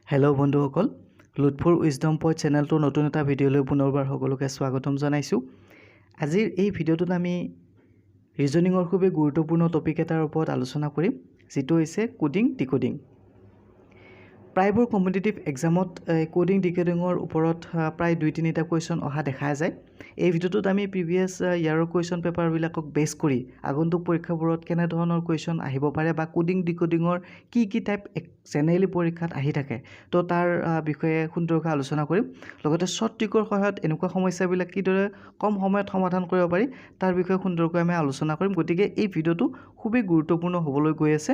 Hello' বন্ধুসকল, লুটফুৰ wisdom point চেনেলটোৰ নতুন এটা ভিডিঅ'লৈ পুনৰবাৰ সকলোকে স্বাগতম জনাইছোঁ। আজিৰ এই ভিডিঅ'টোত আমি ৰিজনিঙৰ খুবেই গুৰুত্বপূৰ্ণ টপিক এটাৰ ওপৰত আলোচনা কৰিম, যিটো হৈছে কোডিং ডিকোডিং। প্ৰায়বোৰ কম্পিটিটিভ এক্সামত কোডিং ডিকোডিঙৰ ওপৰত প্ৰায় 2-3টা কুৱেশ্যন অহা দেখা যায়। এই ভিডিঅ'টোত আমি প্ৰিভিয়াছ ইয়াৰৰ কুৱেশ্যন পেপাৰবিলাকক বেছ কৰি আগন্তুক পৰীক্ষাবোৰত কেনেধৰণৰ কুৱেশ্যন আহিব পাৰে বা কোডিং ডিকোডিঙৰ কি টাইপ জেনেৰেলি পৰীক্ষাত আহি থাকে, তো তাৰ বিষয়ে সুন্দৰকৈ আলোচনা কৰিম। লগতে শ্বৰ্ট ট্ৰিকৰ সহায়ত এনেকুৱা সমস্যাবিলাক কিদৰে কম সময়ত সমাধান কৰিব পাৰি তাৰ বিষয়ে সুন্দৰকৈ আমি আলোচনা কৰিম। গতিকে এই ভিডিঅ'টো খুবেই গুৰুত্বপূৰ্ণ হ'বলৈ গৈ আছে।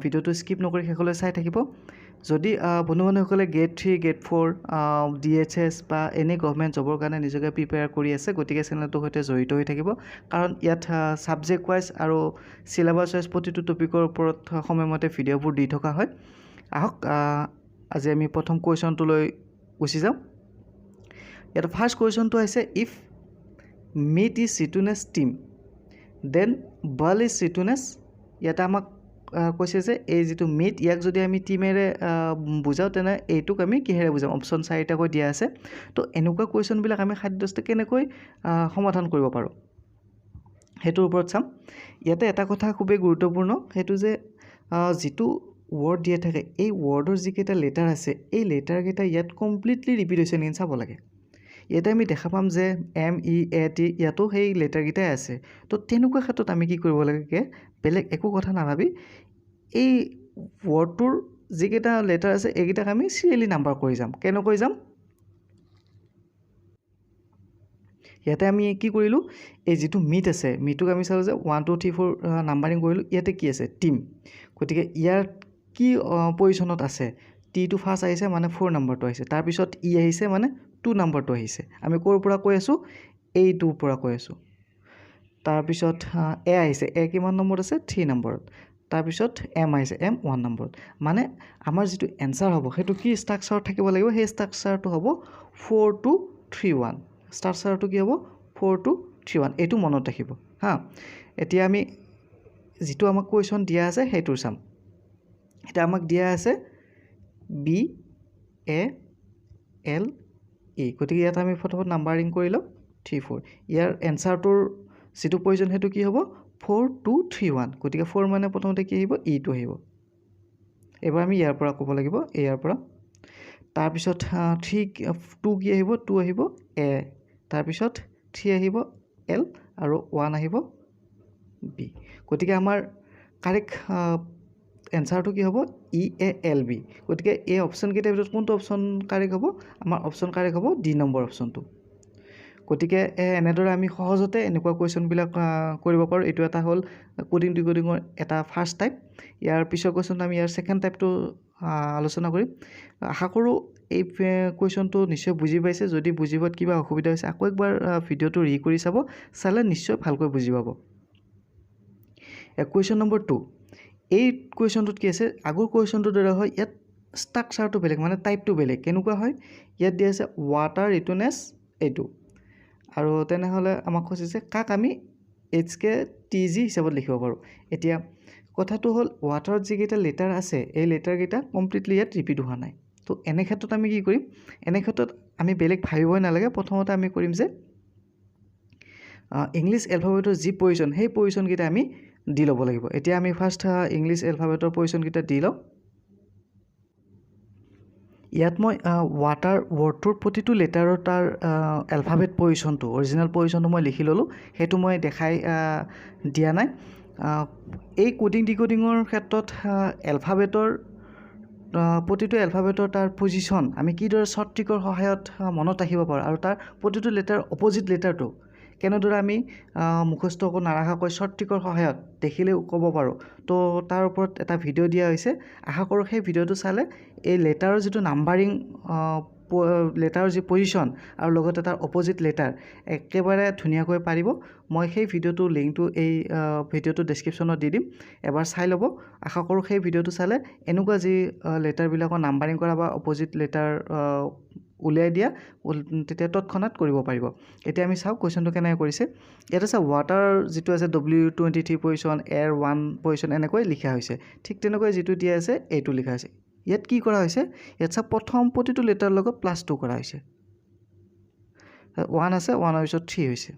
ভিডিঅ'টো স্কিপ নকৰি শেষলৈ চাই থাকিব। যদি বন্ধু বান্ধৱসকলে গ্ৰেড 3, গ্ৰেড 4, DHS বা এনে গভৰ্ণমেণ্ট জবৰ কাৰণে নিজকে প্ৰিপেয়াৰ কৰি আছে, গতিকে চেনেলটোৰ সৈতে জড়িত হৈ থাকিব, কাৰণ ইয়াত ছাবজেক্ট ৱাইজ আৰু চিলেবাছ ৱাইজ প্ৰতিটো টপিকৰ ওপৰত সময়মতে ভিডিঅ'বোৰ দি থকা হয়। আহক আজি আমি প্ৰথম কুৱেশ্যনটোলৈ গুচি যাওঁ। ইয়াত ফাৰ্ষ্ট কুৱেশ্যনটো হৈছে, if meat is written as team then ball is written as. ইয়াতে আমাক কৈছে যে এই যিটো মিট, ইয়াক যদি আমি টিমেৰে বুজাওঁ তেনে এইটোক আমি কিহেৰে বুজাম? অপশ্যন 4টাকৈ দিয়া আছে। তো এনেকুৱা কুৱেশ্যনবিলাক আমি খাদ্যস্ত কেনেকৈ সমাধান কৰিব পাৰোঁ সেইটোৰ ওপৰত চাম। ইয়াতে এটা কথা খুবেই গুৰুত্বপূৰ্ণ, সেইটো যে যিটো ৱৰ্ড দিয়া থাকে, এই ৱৰ্ডৰ যিকেইটা লেটাৰ আছে, এই লেটাৰকেইটা ইয়াত কমপ্লিটলি ৰিপিট হৈছে নেকি চাব লাগে। ইয়াতে আমি দেখা পাম যে MEAT ইয়াতো সেই লেটাৰকেইটাই আছে। তো তেনেকুৱা ক্ষেত্ৰত আমি কি কৰিব লাগে, বেলেগ একো কথা নাভাবি এই ৱৰ্ডটোৰ যিকেইটা লেটাৰ আছে এইকেইটাক আমি চিৰিয়েলি নাম্বাৰ কৰি যাম। কেনেকৈ যাম? ইয়াতে আমি কি কৰিলোঁ, এই যিটো মিট আছে, মিটটোক আমি চালোঁ যে 1 2 3 4 নাম্বাৰিং কৰিলোঁ। ইয়াতে কি আছে? টিম। গতিকে ইয়াৰ কি পজিশ্যনত আছে? টিটো ফাৰ্ষ্ট আহিছে মানে 4 নম্বৰটো আহিছে, তাৰপিছত ই আহিছে মানে 2 নম্বৰটো আহিছে। আমি ক'ৰ পৰা কৈ আছোঁ? এইটোৰ পৰা কৈ আছোঁ। তাৰপিছত এ আহিছে, এ কিমান নম্বৰত আছে? 3 নম্বৰত। তাৰপিছত এম আহিছে, এম 1 নম্বৰত। মানে আমাৰ যিটো এনচাৰ হ'ব সেইটো কি ষ্ট্ৰাকচাৰত থাকিব লাগিব? সেই ষ্ট্ৰাকচাৰটো হ'ব 4 2 3 1। ষ্ট্ৰাকচাৰটো কি হ'ব? 4 2 3 1। এইটো মনত ৰাখিব হা। এতিয়া আমি যিটো আমাক কুৱেশ্যন দিয়া আছে সেইটো চাম। এতিয়া আমাক দিয়া আছে BALE। গতিকে ইয়াত আমি ফটোফট নাম্বাৰিং কৰি লওঁ 3 4। ইয়াৰ এনচাৰটোৰ যিটো প্ৰয়োজন সেইটো কি হ'ব? 4 2 3 1। গতিকে 4 মানে প্ৰথমতে কি আহিব? ইটো আহিব। এবাৰ আমি ইয়াৰ পৰা ক'ব লাগিব, ইয়াৰ পৰা। তাৰপিছত 2 কি আহিব? 2 আহিব এ। তাৰপিছত 3 আহিব এল আৰু 1 আহিব বি। গতিকে আমাৰ কাৰেক্ট এনচাৰটো কি হ'ব? EALB। গতিকে এই অপশ্যনকেইটাৰ ভিতৰত কোনটো অপশ্যন কাৰেক্ট হ'ব? আমাৰ অপশ্যন কাৰেক্ট হ'ব ডি নম্বৰ অপশ্যনটো। গতিকে এনেদৰে আমি সহজতে এনেকুৱা কুৱেশ্যনবিলাক কৰিব পাৰোঁ। এইটো এটা হ'ল কোডিং ডিকোডিঙৰ এটা ফাৰ্ষ্ট টাইপ। ইয়াৰ পিছৰ কুৱেশ্যনটো আমি ইয়াৰ ছেকেণ্ড টাইপটো আলোচনা কৰিম। আশা কৰোঁ এই কুৱেশ্যনটো নিশ্চয় বুজি পাইছে। যদি বুজি পোৱাত কিবা অসুবিধা হৈছে আকৌ একবাৰ ভিডিঅ'টো কৰি চাব, চালে নিশ্চয় ভালকৈ বুজি পাব। Question number 2। এই কুৱেশ্যনটোত কি আছে? আগৰ কুৱেশ্যনটোৰ দৰে হয়, ইয়াত ষ্ট্ৰাকচাৰটো বেলেগ, মানে টাইপটো বেলেগ। কেনেকুৱা হয়? ইয়াত দিয়া আছে ৱাটাৰ ৰিটুনেছ এইটো, আৰু তেনেহ'লে আমাক কৈছে যে কাক আমি HKTG হিচাপত লিখিব পাৰোঁ। এতিয়া কথাটো হ'ল, ৱাটাৰত যিকেইটা লেটাৰ আছে এই লেটাৰকেইটা কমপ্লিটলি ইয়াত ৰিপিট হোৱা নাই। তো এনে ক্ষেত্ৰত আমি কি কৰিম? এনে ক্ষেত্ৰত আমি বেলেগ ভাবিবই নালাগে। প্ৰথমতে আমি কৰিম যে ইংলিছ এলফাবেটৰ যি পজিশ্যন, সেই পজিশ্যনকেইটা আমি দি ল'ব লাগিব। এতিয়া আমি ফাৰ্ষ্ট ইংলিছ এলফাবেটৰ পজিশ্যনকেইটা দি লওঁ। ইয়াত মই ৱাটাৰ ৱৰ্ডটোৰ প্ৰতিটো লেটাৰৰ তাৰ এলফাবেট পজিশ্যনটো, অৰিজিনেল পজিশ্যনটো মই লিখি ল'লোঁ। সেইটো মই দেখাই দিয়া নাই। এই কোডিং ডিকোডিঙৰ ক্ষেত্ৰত এলফাবেটৰ প্ৰতিটো এলফাবেটৰ তাৰ পজিশ্যন আমি কিদৰে শ্বৰ্ট ট্ৰিকৰ সহায়ত মনত ৰাখিব পাৰোঁ, আৰু তাৰ প্ৰতিটো লেটাৰ অপজিট লেটাৰটো কেনেদৰে আমি মুখস্থ নাৰাখাকৈ শ্বৰ্ট ট্ৰিকৰ সহায়ত দেখিলেও ক'ব পাৰোঁ, তো তাৰ ওপৰত এটা ভিডিঅ' দিয়া হৈছে। আশা কৰোঁ সেই ভিডিঅ'টো চালে এই লেটাৰৰ যিটো নাম্বাৰিং, লেটাৰৰ যি পজিশ্যন আৰু লগতে তাৰ অপজিট লেটাৰ একেবাৰে ধুনীয়াকৈ পাৰিব। মই সেই ভিডিঅ'টোৰ লিংকটো এই ভিডিঅ'টোৰ ডেছক্ৰিপশ্যনত দি দিম, এবাৰ চাই ল'ব। আশা কৰোঁ সেই ভিডিঅ'টো চালে এনেকুৱা যি লেটাৰবিলাকৰ নাম্বাৰিং কৰা বা অপজিট লেটাৰ উলিয়াই দিয়া, তেতিয়া তৎক্ষণাত কৰিব পাৰিব। এতিয়া আমি চাওঁ কুৱেশ্যনটো কেনেকৈ কৰিছে। ইয়াত আছে ৱাটাৰ যিটো আছে W23 পজিশ্যন, এয়াৰ 1 পজিশ্যন, এনেকৈ লিখা হৈছে। ঠিক তেনেকৈ যিটো দিয়া আছে এইটো লিখা হৈছে। ইয়াত কি কৰা হৈছে ইয়াত চাওক প্ৰথম প্ৰতিটো লেটাৰৰ লগত +2 কৰা হৈছে 1 আছে 1 ৰ পিছত 3 হৈছে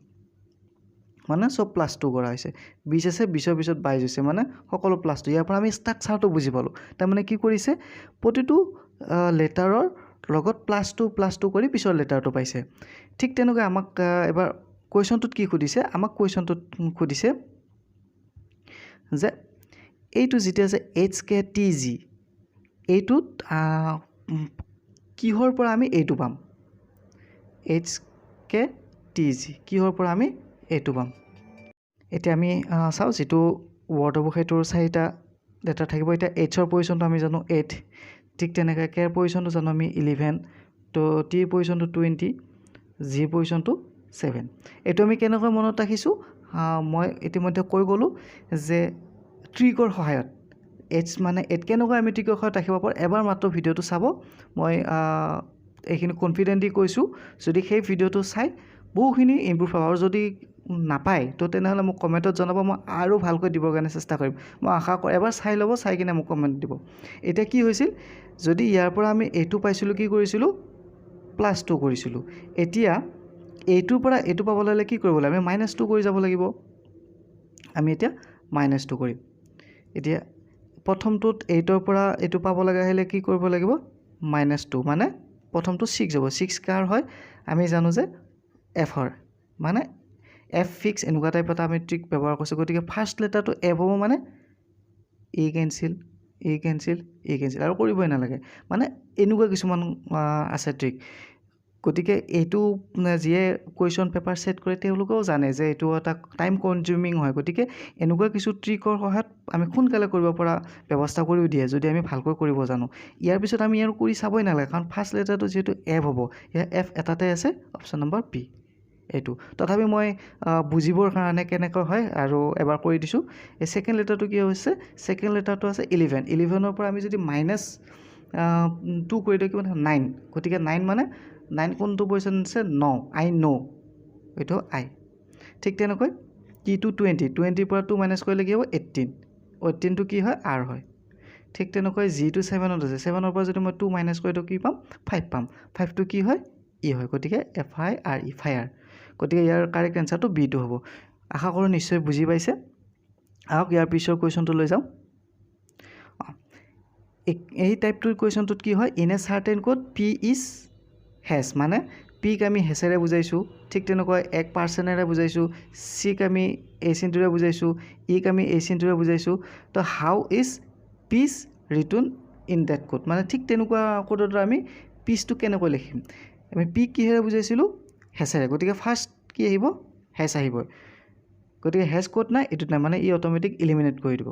মানে সব +2 কৰা হৈছে 20 আছে 20 ৰ পিছত 22 হৈছে মানে সকলো +2 ইয়াৰ পৰা আমি ষ্ট্ৰাকচাৰটো বুজি পালো তাৰ মানে কি কৰিছে প্ৰতিটো লেটাৰৰ লগত +2 কৰি পিছৰ লেটাৰটো পাইছে ঠিক তেনেকৈ আমাক এবাৰ কোৱেশ্চনটোত কি খুদিছে আমাক কোৱেশ্চনটোত খুদিছে যে এইটো যেটা আছে HKTG এইটোত কিহৰ পৰা আমি এইটো পাম HKTG কিহৰ পৰা আমি এইটো পাম এতিয়া আমি চাও যেটো ওয়াৰ্ড হ'ব হেটোৰ চাৰিটা লেটাৰ থাকিব এতিয়া H ৰ পজিশনটো আমি জানো 8 ঠিক তেনেকৈ K ৰ পজিশনটো জানো আমি 11 তো T ৰ পজিশনটো 20 G ৰ পজিশনটো 7 এটো আমি কেনেকৈ মনত ৰাখিছো মই ইতিমধ্যে কৈ গলো যে ট্ৰিকৰ সহায়ত H মানে এট কেনেকৈ আমি ট্ৰিকৰ সহায়ত ৰাখিব পাৰো এবাৰ মাত্ৰ ভিডিওটো চাব মই এইখিনি কনফিডেন্টলি কৈছো যদি সেই ভিডিওটো চাই বহুখিনি ইমপ্ৰুভ হ'ব আৰু যদি নাপায় তো তেনেহলে মোক কমেন্টত জনাব মই আৰু ভালকৈ দিবৰ কাৰণে চেষ্টা কৰিম মই আশা কৰোঁ এবাৰ চাই ল'ব চাই কিনে মোক কমেন্ট দিব এটা কি হৈছিল যদি ইয়াৰ পৰা আমি এইটো পাইছিলো কি কৰিছিলো +2 কৰিছিলো এতিয়া এইটোৰ পৰা এইটো পাবলৈ হলে কি কৰিব লাগিব আমি -2 কৰি যাব লাগিব আমি এতিয়া -2 কৰিম এতিয়া প্ৰথমটোত 8 ৰ পৰা এইটো পাব লগা হলে কি কৰিব লাগিব -2 মানে প্ৰথমটো 6 হ'ব 6 কাৰ হয় আমি জানো যে F হয় মানে F ফিক্স এনেকুৱা টাইপ এটা আমি ট্ৰিক ব্যৱহাৰ কৰিছো গতিকে ফাৰ্স্ট লেটাৰটো F হ'ব মানে E কেনসেল আৰু কৰিবই নালাগে মানে এনেকুৱা কিছুমান আছে ট্ৰিক গতিকে এইটো যিয়ে কোৱেশ্চন পেপাৰ সেট কৰে তেওঁলোকেও জানে যে এইটো এটা টাইম কনজিউমিং হয় গতিকে এনেকুৱা কিছু ট্ৰিকৰ সহায়ত আমি সোনকালে কৰিব পৰা ব্যৱস্থা কৰিও দিয়ে যদি আমি ভালকৈ কৰিব জানো ইয়াৰ পিছত আমি আৰু কৰি চাবই নালাগে কাৰণ ফাৰ্স্ট লেটাৰটো যেটো F হ'ব ইয়া F এটাতে আছে অপচন নম্বৰ P এইটো তথাপি মই বুজিবৰ কাৰণে কেনেকৈ হয় আৰু এবাৰ কৰি দিছো এই সেকেন্ড লেটাৰটো কি হৈছে সেকেন্ড লেটাৰটো আছে 11 11 ৰ পৰা আমি যদি -2 কৰি দিও কি মানে 9 গতিকে 9 মানে 9 কোনটো পজিশন আছে 9 I know এটো I ঠিক তেনেকৈ T2 20 20 পৰা 2 মাইনাস কৰিলে কি হ'ব 18 18 টো কি হয় R হয় ঠিক তেনেকৈ G2 7 ত আছে 7 ৰ পৰা যদি মই 2 মাইনাস কৰি দিও কি পাম 5 পাম 5 টো কি হয় E হয় গতিকে FIRE fire গতিকে ইয়াৰ কাৰেক্ট আনসাৰটো B টো হ'ব আশা কৰোঁ নিশ্চয় বুজি পাইছে আহক ইয়াৰ পিছৰ কোৱেশ্চনটো লৈ যাও এই টাইপটোৰ কোৱেশ্চনটোত কি হয় in a certain code P is has মানে P ক আমি হেছেৰে বুজাইছো ঠিক তেনেকৈ 1% এৰে বুজাইছো C ক আমি এচিনটোৰে বুজাইছো E ক আমি এচিনটোৰে বুজাইছো তো how is peach written in that code মানে ঠিক তেনেকুৱা কোডৰ আমি পিচটো কেনেকৈ লিখিম আমি P কিহেৰে বুজাইছিলো হেছেৰে গতিকে ফাৰ্স্ট কি আহিব হেছ আহিব গতিকে হেছ কোড নাই এটুত নাই মানে ই অটোমেটিক এলিমিনেট কৰি দিব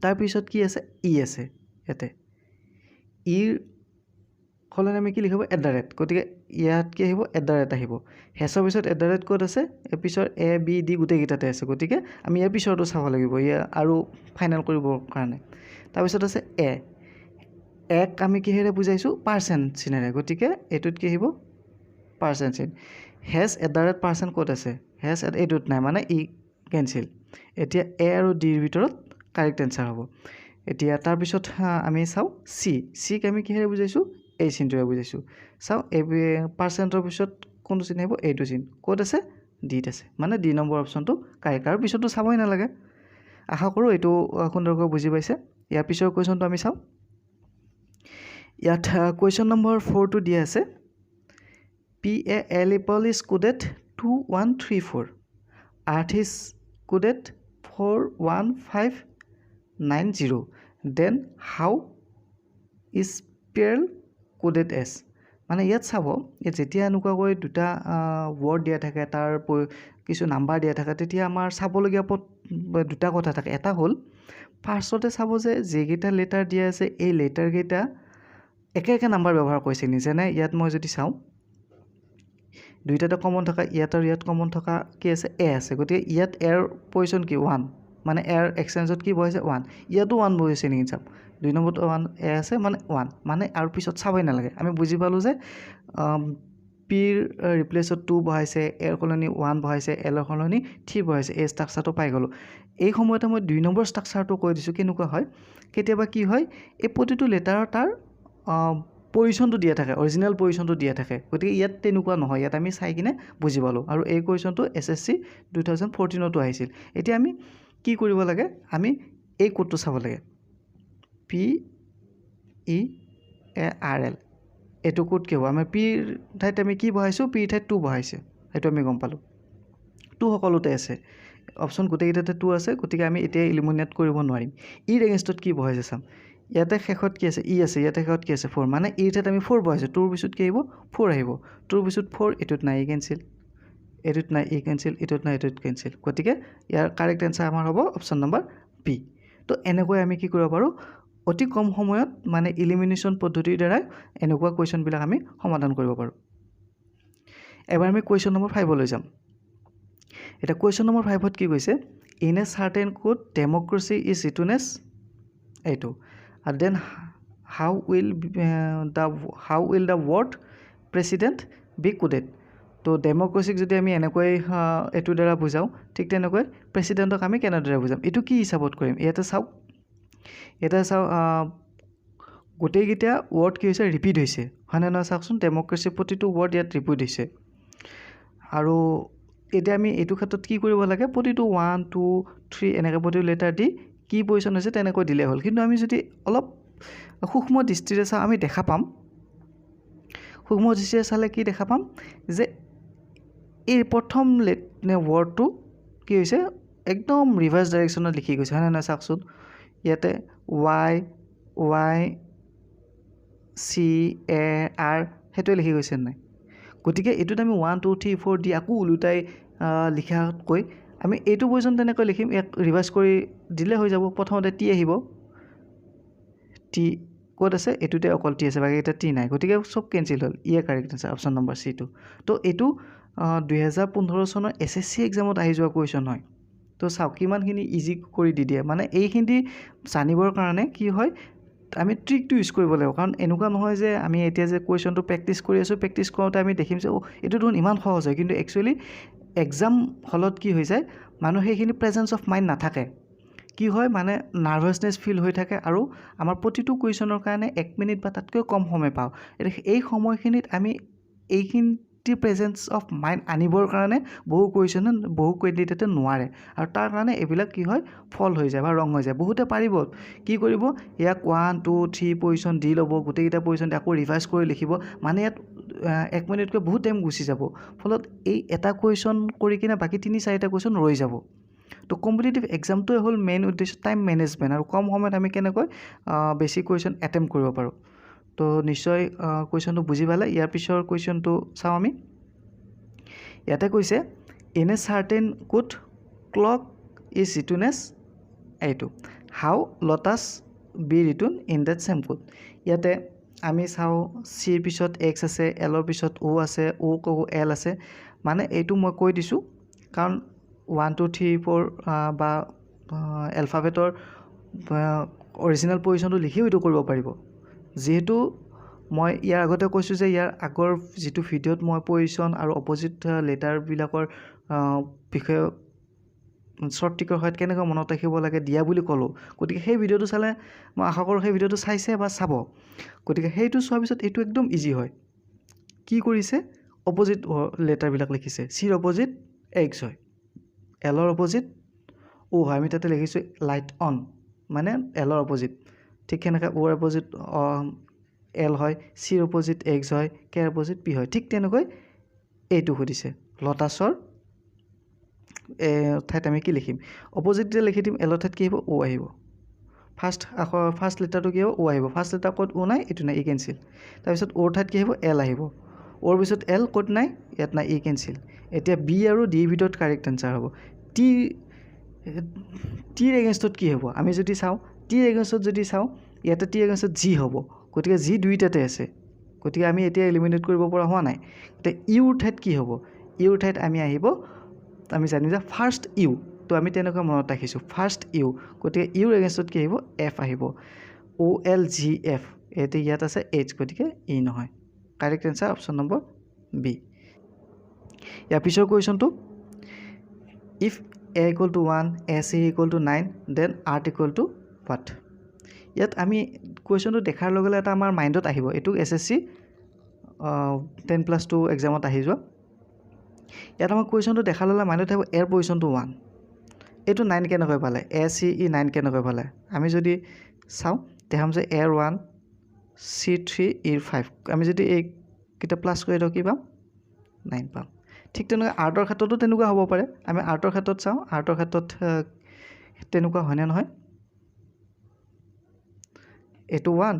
তাৰ পিছত কি আছে ই আছে এতে ইৰ খলনে আমি কি লিখিব @ গতিকে ইয়াত কি আহিব @ আহিব হেছৰ পিছত @ কোড আছে এ পিছৰ A B D গুটে গিটাতে আছে গতিকে আমি ইয়াৰ পিছৰটো চাব লাগিব ইয়া আৰু ফাইনাল কৰিবৰ কাৰণে তাৰ পিছত আছে A এক আমি কিহেৰে বুজাইছো পাৰ্চেন্ট চিনেৰে গতিকে এটুত কি আহিব পাৰ্চেন্ট চিন হেছ @ কোড আছে হেছ এটুত নাই মানে ই কেনসেল এতিয়া A আৰু D ৰ ভিতৰত কাৰেক্ট আনসাৰ হ'ব এতিয়া তাৰ পিছত আমি চাও C ক আমি কিহেৰে বুজাইছো এই চিনটোৰে বুজাইছো চাও এই পাৰ্চেন্টৰ পিছত কোনটো চিন আহিব এইটো চিন কোড আছে ডিত আছে মানে ডি নম্বৰ অপচনটো কাৰেক্ট আৰু পিছতো চাবই নালাগে আশা কৰোঁ এইটো সুন্দৰকৈ বুজি পাইছে ইয়াৰ পিছৰ কোৱেশ্চনটো আমি চাও ইয়াত কোৱেশ্চন নম্বৰ 4 টো দিয়া আছে PAL is coded 2134 Earth is coded 41590 then how is Pearl coded as মানে ইয়াত চাব যেতিয়া এনেকুৱাকৈ দুটা ওয়াৰ্ড দিয়া থাকে তাৰ কিছু নাম্বাৰ দিয়া থাকে তেতিয়া আমাৰ চাবলগীয়া দুটা কথা থাকে এটা হল ফাৰ্ষ্টতে চাব যে যেগিটা লেটাৰ দিয়া আছে এই লেটাৰ গিটা একে নাম্বাৰ ব্যৱহাৰ কৰিছে নি যেনে ইয়াত মই যদি চাও দুইটাতে কমন থকা ইয়াত আৰু ইয়াত কমন থকা কি আছে A আছে গতিকে ইয়াত এৰ পজিশন কি 1 মানে এৰ এক্সচেঞ্জত কি বহিছে 1 ইয়াতো 1 বহিছে নি চাপ দুই নম্বৰত 1 A আছে মানে 1 মানে আৰু পিছত চাবই নালাগে আমি বুজি পালো যে পিৰ ৰিপ্লেচত 2 বহাইছে, এৰ সলনি 1 বহাইছে, এলৰ সলনি 3 বহাইছে, এই ষ্ট্ৰাকচাৰটো পাই গ'লোঁ। এই সময়তে মই 2 নম্বৰ ষ্ট্ৰাকচাৰটো কৈ দিছোঁ কেনেকুৱা হয়। কেতিয়াবা কি হয়, এই প্ৰতিটো লেটাৰৰ তাৰ পজিশ্যনটো দিয়া থাকে, অৰিজিনেল পজিশ্যনটো দিয়া থাকে। গতিকে ইয়াত তেনেকুৱা নহয়, ইয়াত আমি চাই কিনে বুজি পালোঁ। আৰু এই কুৱেশ্যনটো SSC 2014তো আহিছিল। এতিয়া আমি কি কৰিব লাগে, আমি এই কোডটো চাব লাগে, PEARL। এইটো কোড কি হ'ব, আমাৰ পিৰ ঠাইত আমি কি বহাইছোঁ, পিৰ ঠাইত 2 বহাইছে, সেইটো আমি গম পালোঁ। 2 সকলোতে আছে, অপশ্যন গোটেইকেইটাতে 2 আছে, গতিকে আমি এতিয়া ইলিমিনেট কৰিব নোৱাৰিম। ইৰ এগেইনষ্টত কি বহাইছে চাম, ইয়াতে শেষত কি আছে, ই আছে, ইয়াতে শেষত কি আছে 4, মানে ইৰ ঠাইত আমি 4 বহাইছোঁ, 2ৰ পিছত কি আহিব 4 আহিব, 2ৰ পিছত 4, এইটোত নাই, ই কেঞ্চেল, এইটোত নাই, ই কেঞ্চেল, এইটোত নাই, এইটোত কেঞ্চেল। গতিকে ইয়াৰ কাৰেক্ট এনচাৰ আমাৰ হ'ব অপশ্যন নম্বৰ বি। তো এনেকৈ আমি কি কৰিব পাৰোঁ, অতি কম সময়ত মানে ইলিমিনেশ্যন পদ্ধতিৰ দ্বাৰাই এনেকুৱা কুৱেশ্যনবিলাক আমি সমাধান কৰিব পাৰোঁ। এবাৰ আমি কুৱেশ্যন নম্বৰ 5লৈ যাম। এতিয়া কুৱেশ্যন নম্বৰ 5ত কি কৈছে, in a certain code democracy is written as, এইটো, আৰু then how will the word president be coded. তো ডেম'ক্ৰেচিক যদি আমি এনেকৈ এইটোৰ দ্বাৰা বুজাওঁ, ঠিক তেনেকৈ প্ৰেচিডেণ্টক আমি কেনেদৰে বুজাম, এইটো কি হিচাপত কৰিম। ইয়াতে চাওক, গোটেইকেইটা ৱৰ্ড কি হৈছে, ৰিপিট হৈছে, হয়নে নহয় চাওকচোন, ডেম'ক্ৰেচিৰ প্ৰতিটো ৱৰ্ড ইয়াত ৰিপিট হৈছে। আৰু এতিয়া আমি এইটো ক্ষেত্ৰত কি কৰিব লাগে, প্ৰতিটো 1 2 3 এনেকৈ প্ৰতিটো লেটাৰ দি কি পজিশ্যন হৈছে তেনেকৈ দিলেই হ'ল। কিন্তু আমি যদি অলপ সূক্ষ্ম দৃষ্টিৰে চাওঁ, আমি দেখা পাম, সূক্ষ্ম দৃষ্টিৰে চালে কি দেখা পাম যে এই প্ৰথম ৱৰ্ডটো কি হৈছে, একদম ৰিভাৰ্ছ ডাইৰেকশ্যনত লিখি গৈছে, হয়নে নহয় চাওকচোন। ইয়াতে YCAR সেইটোৱে লিখি গৈছে নাই। গতিকে এইটোত আমি 1 2 3 4 দি আকৌ ওলোটাই লিখাতকৈ আমি এইটো পজিশ্যন তেনেকৈ লিখিম, ইয়াক ৰিভাৰ্ছ কৰি দিলে হৈ যাব। প্ৰথমতে টি আহিব, টি ক'ত আছে, এইটোতে অকল টি আছে, বাকীকেইটা টি নাই, গতিকে চব কেঞ্চেল হ'ল। ইয়াৰ correct answer option number C2। তো এইটো 2015 চনৰ SSC এক্সামত আহি যোৱা কুৱেশ্যন হয়। তো চাওক কিমানখিনি ইজি কৰি দি দিয়ে, মানে এইখিনি জানিবৰ কাৰণে কি হয়, আমি ট্ৰিকটো ইউজ কৰিব লাগিব। কাৰণ এনেকুৱা নহয় যে আমি এতিয়া যে কুৱেশ্যনটো প্ৰেক্টিছ কৰি আছোঁ, প্ৰেক্টিছ কৰোঁতে আমি দেখিম যে এইটো দেখোন ইমান সহজ হয়, কিন্তু একচুৱেলি এক্সাম হলত কি হৈ যায়, মানুহ সেইখিনি প্ৰেজেঞ্চ অফ মাইণ্ড নাথাকে, কি হয় মানে নাৰ্ভাছনেছ ফিল হৈ থাকে, আৰু আমাৰ প্ৰতিটো কুৱেশ্যনৰ কাৰণে 1 মিনিট বা তাতকৈ কম সময় পাওঁ। এই সময়খিনিত আমি এইখিনি প্ৰেজেঞ্চ অফ মাইণ্ড আনিবৰ কাৰণে বহু কেণ্ডিডেটে নোৱাৰে, আৰু তাৰ কাৰণে এইবিলাক কি হয়, ফল হৈ যায় বা ৰং হৈ যায়। বহুতে পাৰিব, কি কৰিব, ইয়াক 1 2 3 পজিশ্যন দি ল'ব, গোটেইকেইটা পজিশ্যন আকৌ ৰিভাইজ কৰি লিখিব, মানে ইয়াত 1 মিনিটকৈ বহুত টাইম গুচি যাব, ফলত এই এটা কুৱেশ্যন কৰি কিনে বাকী 3-4টা কুৱেশ্যন ৰৈ যাব। তো কম্পিটিটিভ এক্সামটোৱে হ'ল মেইন উদ্দেশ্য টাইম মেনেজমেণ্ট, আৰু কম সময়ত আমি কেনেকৈ বেছি কুৱেশ্যন এটেম্প্ট কৰিব পাৰোঁ। তো নিশ্চয় কুৱেশ্যনটো বুজি পালে। ইয়াৰ পিছৰ কুৱেশ্যনটো চাওঁ আমি। ইয়াতে কৈছে, in a certain code clock is written as, এইটো, how lotus be written in that same code. ইয়াতে আমি চাওঁ, চিৰ পিছত এক্স আছে, এলৰ পিছত অ' আছে, L আছে, মানে এইটো মই কৈ দিছোঁ কাৰণ 1 2 3 4 বা এলফাবেটৰ অৰিজিনেল পজিশ্যনটো লিখিও এইটো কৰিব পাৰিব। যিহেতু মই ইয়াৰ আগতে কৈছোঁ যে ইয়াৰ আগৰ যিটো ভিডিঅ'ত মই পজিশ্যন আৰু অপজিট লেটাৰবিলাকৰ বিষয়ে শ্বৰ্ট ট্ৰিকৰ সহায়ত কেনেকৈ মনত ৰাখিব লাগে দিয়া বুলি ক'লোঁ। গতিকে সেই ভিডিঅ'টো চালে মই আশা কৰোঁ সেই ভিডিঅ'টো চাইছে বা চাব। গতিকে সেইটো চোৱাৰ পিছত এইটো একদম ইজি হয়। কি কৰিছে, অপজিট লেটাৰবিলাক লিখিছে, চিৰ অপজিট এক্স হয়, এলৰ অপজিট অ' হয়, আমি তাতে লিখিছোঁ লাইট অন, মানে এলৰ অপজিট। ঠিক সেনেকৈ অ'ৰ অপজিট এল হয়, চিৰ অপজিট এক্স হয়, কেৰ অপজিট পি হয়। ঠিক তেনেকৈ এইটো সুধিছে, লটাছৰ ঠাইত আমি কি লিখিম, অপজিট যেতিয়া লিখি দিম, এলৰ ঠাইত কি আহিব, অ' আহিব। ফাৰ্ষ্ট লেটাৰটো কি হ'ব, অ' আহিব। ফাৰ্ষ্ট লেটাৰ ক'ত অ' নাই, এইটো নাই, ই কেঞ্চেল। তাৰপিছত অ'ৰ ঠাইত কি আহিব, এল আহিব। অ'ৰ পিছত এল ক'ত নাই, ইয়াত নাই, ই কেঞ্চেল। এতিয়া বি আৰু ডিৰ ভিতৰত কাৰেক্ট এনচাৰ হ'ব। টিৰ এগেইনষ্টত কি হ'ব, আমি যদি চাওঁ, টিৰ এগেইনষ্টত যদি চাওঁ, ইয়াতে টিৰ এগেইনষ্টত জি হ'ব, গতিকে জি দুইটাতে আছে, গতিকে আমি এতিয়া এলিমিনেট কৰিব পৰা হোৱা নাই। এতিয়া ইউৰ ঠাইত কি হ'ব, ইউৰ ঠাইত আমি জানিম যে ফাৰ্ষ্ট ইউ, তো আমি তেনেকৈ মনত ৰাখিছোঁ ফাৰ্ষ্ট ইউ, গতিকে ইউৰ এগেইনষ্টত কি আহিব, এফ আহিব, OLGF, এতিয়া ইয়াত আছে এইচ, গতিকে ই নহয়। Correct answer option number B ইয়াৰ পিছৰ কুৱেশ্যনটো if A equal to 1 A C equal to 9 then art equal to what ইয়াত আমি কুৱেশ্যনটো দেখাৰ লগে লগে এটা আমাৰ মাইণ্ডত আহিব এইটো SSC 10+2 এক্সামত আহি যোৱা ইয়াত আমাৰ কুৱেশ্যনটো দেখাৰ লগে লগে মাইণ্ডত আহিব এৰ পজিশ্যনটো 1 এইটো 9 কেনেকৈ পালে এ চি ই 9 কেনেকৈ পালে আমি যদি চাওঁ দেখাম যে এৰ 1 C3 ইৰ 5 আমি যদি এইকেইটা প্লাছ কৰি দিওঁ কি পাম 9 পাম ঠিক তেনেকৈ আৰ্টৰ ক্ষেত্ৰতো তেনেকুৱা হ'ব পাৰে আমি আৰ্টৰ ক্ষেত্ৰত চাওঁ আৰ্টৰ ক্ষেত্ৰত তেনেকুৱা হয়নে নহয় এইটো 1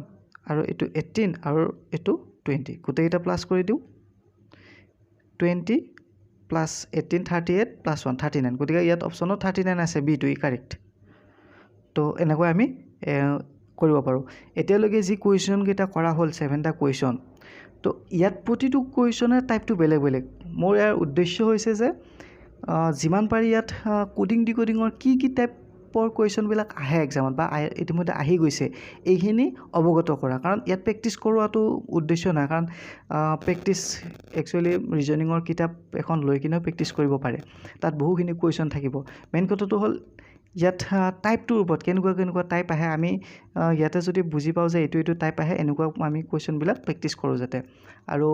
আৰু এইটো 18 আৰু এইটো 20 গোটেইকেইটা প্লাছ কৰি দিওঁ 20 প্লাছ 18 38 প্লাছ 1 39 গতিকে ইয়াত অপশ্যনত 39 আছে বিটো কাৰেক্ট তো এনেকৈ আমি কৰিব পাৰোঁ এতিয়ালৈকে যি কুৱেশ্যনকেইটা কৰা হ'ল 7টা কুৱেশ্যন তো ইয়াত প্ৰতিটো কুৱেশ্যনৰ টাইপটো বেলেগ বেলেগ মোৰ ইয়াৰ উদ্দেশ্য হৈছে যে যিমান পাৰি ইয়াত কোডিং ডিকোডিঙৰ কি টাইপৰ কুৱেশ্যনবিলাক আহে এক্সামত বা ইতিমধ্যে আহি গৈছে এইখিনি অৱগত কৰা কাৰণ ইয়াত প্ৰেক্টিছ কৰোৱাটো উদ্দেশ্য নাই কাৰণ প্ৰেক্টিছ একচুৱেলি ৰিজনিঙৰ কিতাপ এখন লৈ কিনেও প্ৰেক্টিছ কৰিব পাৰে তাত বহুখিনি কুৱেশ্যন থাকিব মেইন কথাটো হ'ল ইয়াত টাইপটোৰ ওপৰত কেনেকুৱা টাইপ আহে আমি ইয়াতে যদি বুজি পাওঁ যে এইটো টাইপ আহে এনেকুৱা আমি কুৱেশ্যনবিলাক প্ৰেক্টিছ কৰোঁ যাতে আৰু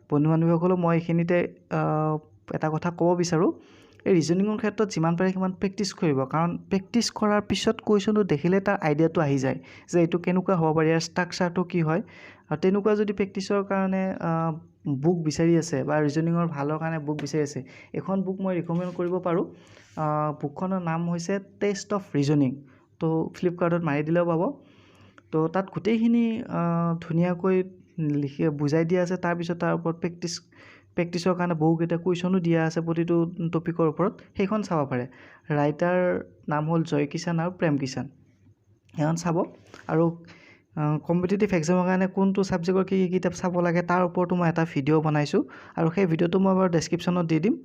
বন্ধু বান্ধৱীসকলক মই এইখিনিতে এটা কথা ক'ব বিচাৰোঁ এই ৰিজনিঙৰ ক্ষেত্ৰত যিমান পাৰে সিমান প্ৰেক্টিছ কৰিব কাৰণ প্ৰেক্টিছ কৰাৰ পিছত কুৱেশ্যনটো দেখিলে তাৰ আইডিয়াটো আহি যায় যে এইটো কেনেকুৱা হ'ব পাৰে ইয়াৰ ষ্ট্ৰাকচাৰটো কি হয় আৰু তেনেকুৱা যদি প্ৰেক্টিছৰ কাৰণে বুক বিচাৰি আছে বা ৰিজনিঙৰ ভালৰ কাৰণে বুক বিচাৰি আছে এখন বুক মই ৰিকমেণ্ড কৰিব পাৰোঁ বুকখনৰ নাম হৈছে টেষ্ট অফ ৰিজনিং তো ফ্লিপকাৰ্টত মাৰি দিলেও পাব তো তাত গোটেইখিনি ধুনীয়াকৈ বুজাই দিয়া আছে তাৰপিছত তাৰ ওপৰত প্ৰেক্টিছৰ কাৰণে বহুকেইটা কুৱেশ্যনো দিয়া আছে প্ৰতিটো টপিকৰ ওপৰত সেইখন চাব পাৰে ৰাইটাৰ নাম হ'ল জয় কিষাণ আৰু প্ৰেম কিষাণ সেইখন চাব আৰু কম্পিটিটিভ এক্সামৰ কাৰণে কোনটো ছাবজেক্টৰ কি কিতাপ চাব লাগে তাৰ ওপৰতো মই এটা ভিডিঅ' বনাইছোঁ আৰু সেই ভিডিঅ'টো মই বাৰু ডেছক্ৰিপশ্যনত দি দিম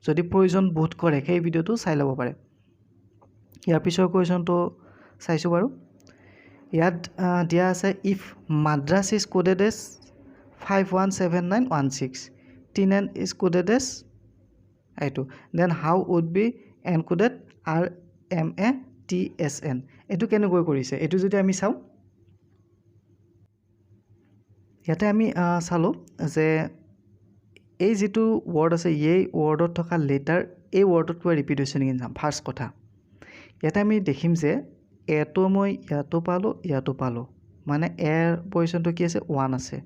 যদি প্ৰয়োজন বোধ কৰে সেই ভিডিঅ'টো চাই ল'ব পাৰে ইয়াৰ পিছৰ কুৱেশ্যনটো চাইছোঁ বাৰু ইয়াত দিয়া আছে if Madras is coded as 517916 TNN is coded as এইটো then how would be encoded RMATSN এইটো কেনেকৈ কৰিছে এইটো যদি আমি চাওঁ ইয়াতে আমি চালোঁ যে এই যিটো ৱৰ্ড আছে এই ৱৰ্ডত থকা লেটাৰ এই ৱৰ্ডত কিবা ৰিপিট হৈছে নেকি চাম ফাৰ্ষ্ট কথা ইয়াতে আমি দেখিম যে এটো মই ইয়াতো পালোঁ মানে এৰ পজিশ্যনটো কি আছে 1 আছে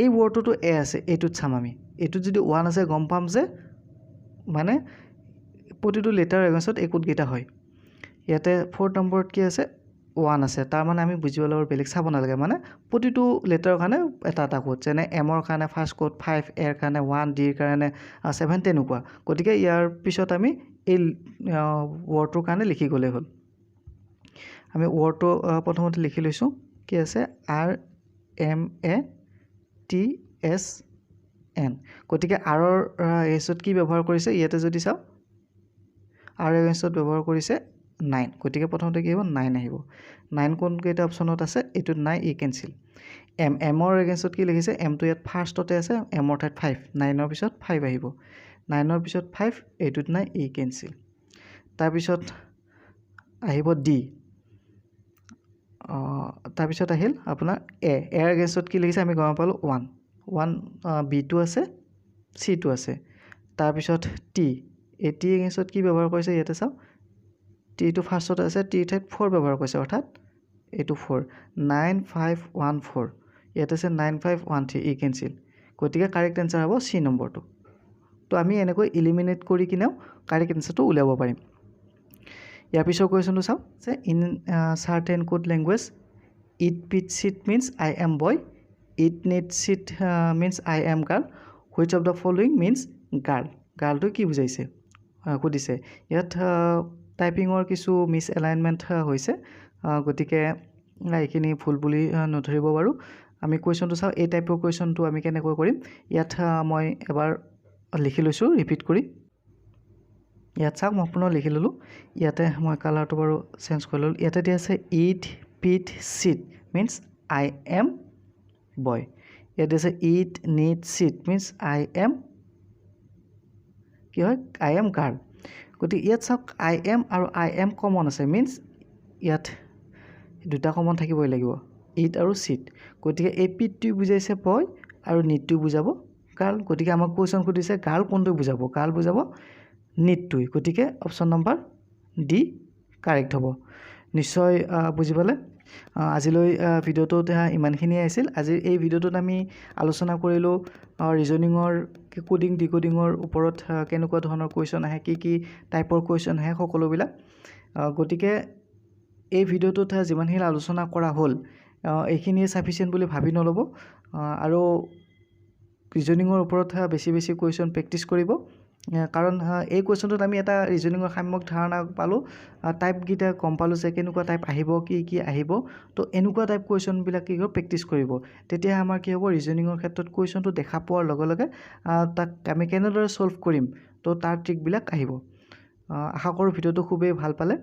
এই ৱৰ্ডটোতো এ আছে এইটোত চাম আমি এইটোত যদি 1 আছে গম পাম যে মানে প্ৰতিটো লেটাৰ এগেইনষ্টত এই কোডকেইটা হয় ইয়াতে 4th নম্বৰত কি আছে 1 আছে তাৰ মানে আমি বুজিব লাগিব বেলেগ চাব নালাগে মানে প্ৰতিটো লেটাৰৰ কাৰণে এটা কোড যেনে এমৰ কাৰণে ফাৰ্ষ্ট কোড 5 এৰ কাৰণে 1 ডিৰ কাৰণে 7 তেনেকুৱা গতিকে ইয়াৰ পিছত আমি এই ৱৰ্ডটোৰ কাৰণে লিখি গ'লে হ'ল আমি ৱৰ্ডটো প্ৰথমতে লিখি লৈছোঁ কি আছে RMATSN গতিকে আৰৰ এগেইনষ্টত কি ব্যৱহাৰ কৰিছে ইয়াতে যদি চাওঁ আৰ এগেইনষ্টত ব্যৱহাৰ কৰিছে 9 গতিকে প্ৰথমতে কি হ'ব 9 আহিব 9 কোনকেইটা অপশ্যনত আছে এইটোত নাই ই কেঞ্চেল এমৰ এগেইনষ্টত কি লিখিছে এমটো ইয়াত ফাৰ্ষ্টতে আছে এমৰ ঠাইত 5 9ৰ পিছত 5 আহিব 9ৰ পিছত 5 এইটোত নাই ই কেঞ্চেল তাৰপিছত আহিব ডি তাৰপিছত আহিল আপোনাৰ এৰ এগেইনষ্টত কি লিখিছে আমি গম পালোঁ 1 বিটো আছে চিটো আছে তাৰপিছত টি টি এগেইনষ্টত কি ব্যৱহাৰ কৰিছে ইয়াতে চাওঁ টিটো ফাৰ্ষ্টত আছে টিৰ ঠাইত 4 ব্যৱহাৰ কৰিছে অৰ্থাৎ এইটো 4 9514 ইয়াত আছে 9513 ই কেঞ্চেল গতিকে কাৰেক্ট এনচাৰ হ'ব চি নম্বৰটো তো আমি এনেকৈ ইলিমিনেট কৰি কিনেও কাৰেক্ট এনচাৰটো উলিয়াব পাৰিম ইয়াৰ পিছৰ কুৱেশ্যনটো চাওঁ যে in certain code language it pit sit means I am boy it nit sit means I am girl which of the following means গাৰ্লটো কি বুজাইছে সুধিছে ইয়াত টাইপিঙৰ কিছু মিছ এলাইনমেণ্ট হৈছে গতিকে এইখিনি ভুল বুলি নধৰিব বাৰু আমি কুৱেশ্যনটো চাওঁ এই টাইপৰ কুৱেশ্যনটো আমি কেনেকৈ কৰিম ইয়াত মই এবাৰ লিখি লৈছোঁ ৰিপিট কৰি ইয়াত চাওক মই পুনৰ লিখি ল'লোঁ ইয়াতে মই কালাৰটো বাৰু চেঞ্জ কৰি ল'লোঁ ইয়াতে দিয়া আছে it pit sit means I am boy ইয়াতে আছে it need sit means I am কি হয় আই এম গাৰ্ল গতিকে ইয়াত চাওক আই এম আৰু আই এম কমন আছে মিনছ ইয়াত দুটা কমন থাকিবই লাগিব ইট আৰু চিট গতিকে এই পিটটো বুজাইছে বয় আৰু নিডটো বুজাব গাৰ্ল গতিকে আমাক কুৱেশ্যন সুধিছে গাৰ্ল কোনটো বুজাব গাৰ্ল বুজাব নিডটোৱে গতিকে অপশ্যন নম্বৰ ডি কাৰেক্ট হ'ব নিশ্চয় বুজি পালে আজিলৈ ভিডিঅ'টোত ইমানখিনিয়ে আছিল আজিৰ এই ভিডিঅ'টোত আমি আলোচনা কৰিলোঁ ৰিজনিঙৰ কোডিং ডিকোডিঙৰ ওপৰত কেনেকুৱা ধৰণৰ কুৱেশ্যন আহে কি টাইপৰ কুৱেশ্যন আহে সকলোবিলাক গতিকে এই ভিডিঅ'টোত যিমানখিনি আলোচনা কৰা হ'ল এইখিনিয়ে ছাফিচিয়েণ্ট বুলি ভাবি নল'ব আৰু ৰিজনিঙৰ ওপৰত বেছি বেছি কুৱেশ্যন প্ৰেক্টিছ কৰিব কাৰণ এই কুৱেশ্যনটোত আমি এটা ৰিজনিঙৰ সাম্যক ধাৰণা পালোঁ টাইপকেইটা গম পালোঁ যে কেনেকুৱা টাইপ আহিব কি আহিব তো এনেকুৱা টাইপ কুৱেশ্যনবিলাক কি হ'ব প্ৰেক্টিছ কৰিব তেতিয়াহে আমাৰ কি হ'ব ৰিজনিঙৰ ক্ষেত্ৰত কুৱেশ্যনটো দেখা পোৱাৰ লগে লগে তাক আমি কেনেদৰে ছল্ভ কৰিম তো তাৰ ট্ৰিকবিলাক আহিব আশা কৰোঁ ভিডিঅ'টো খুবেই ভাল পালে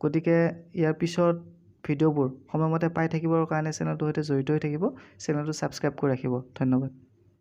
গতিকে ইয়াৰ পিছত ভিডিঅ'বোৰ সময়মতে পাই থাকিবৰ কাৰণে চেনেলটোৰ সৈতে জড়িত হৈ থাকিব চেনেলটো ছাবস্ক্ৰাইব কৰি ৰাখিব ধন্যবাদ